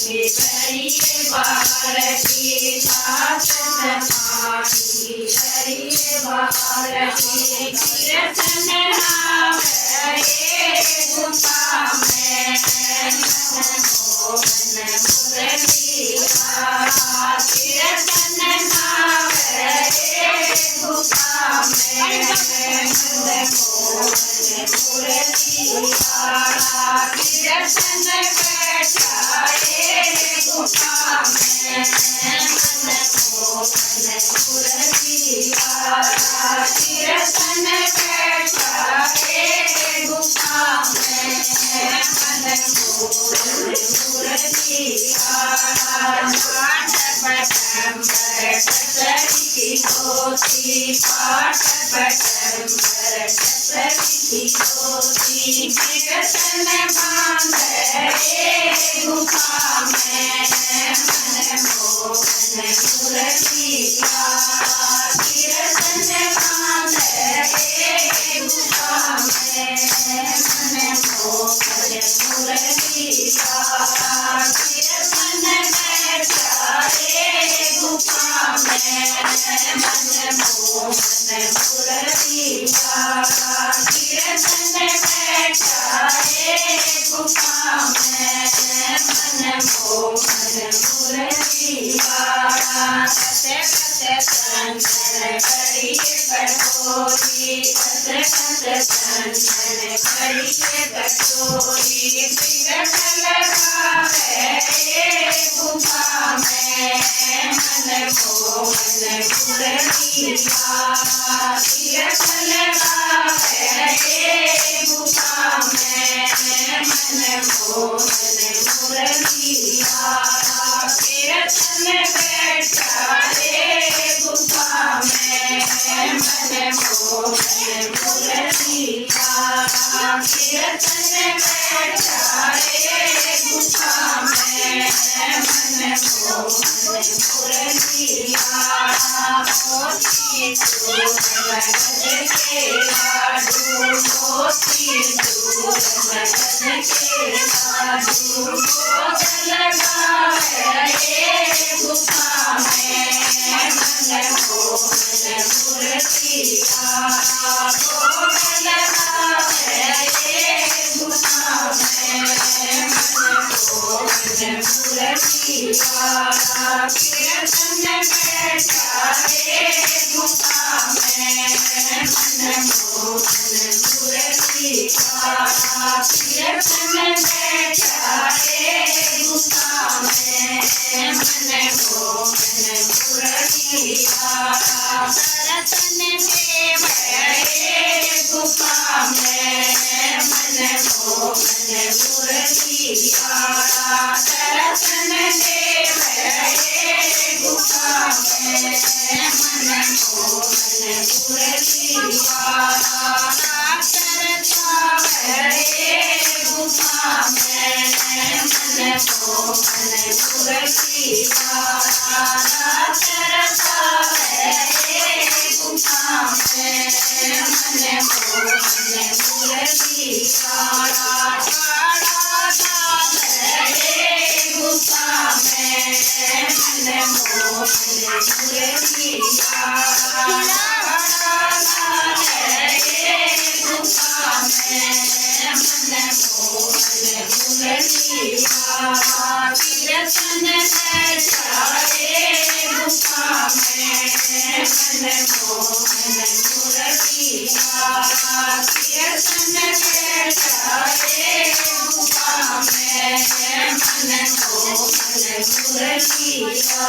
भरिए बार की साथ पानी भरिए बार की कीर्तन हावे गुफा में मोहन मुरलिया कीर्तन हावे गुफा में मोहन मुरलिया कीर्तन बैठाए गुफा में मन मोहन मुरलिया कीर्तन बैठाए गुफा में मन मोहन मुरलिया पाठ पटंबर टसरी की धोती पाठ पटंबर टसरी की धोती कीर्तन बांधे गुफा में मन मोहन मुरलिया कीर्तन बांधे गुफा में मन मोहन मुरलिया कीर्तन बैठाए गुफा में मन मोहन मुरलिया कीर्तन बैठाए गुफा में मन मोहन मुरलिया कसे कसे संतन करिए कठोरी कसे कसे संतन करिए कठोरी तिलक लगावे गुफा में मन मोहन मुरलिया तिलक लगावे गुफा में मन मोहन मुरलिया कीर्तन बैठाए गुफा में मन मोहन मुरलिया कीर्तन बैठाए गुफा में मन मोहन मुरलिया मोती चूर मगध के लाडू मोती चूर मगध के लाडू भोग लगाए गुफा में मन मोहन मुरलिया भोग लगाए गुफा में मन मोहन मुरलिया कीर्तन बैठाए गुफा में मन मोहन मुरलिया कीर्तन बैठाए गुफा में मन मोहन मुरलिया दर्शन देवये गुफा में मन मोहन मुरलिया दर्शन देवये गुफा में मन मोहन मुरलिया गुफा में मन मोहन मुरलिया गुफा में मन मोहन मुरलिया गुफा में मन मोहन मुरलिया गुफा में मन मोहन मुरलिया कीर्तन बैठाए गुफा में मन मोहन मुरलिया कीर्तन बैठाए गुफा में मन मोहन मुरलिया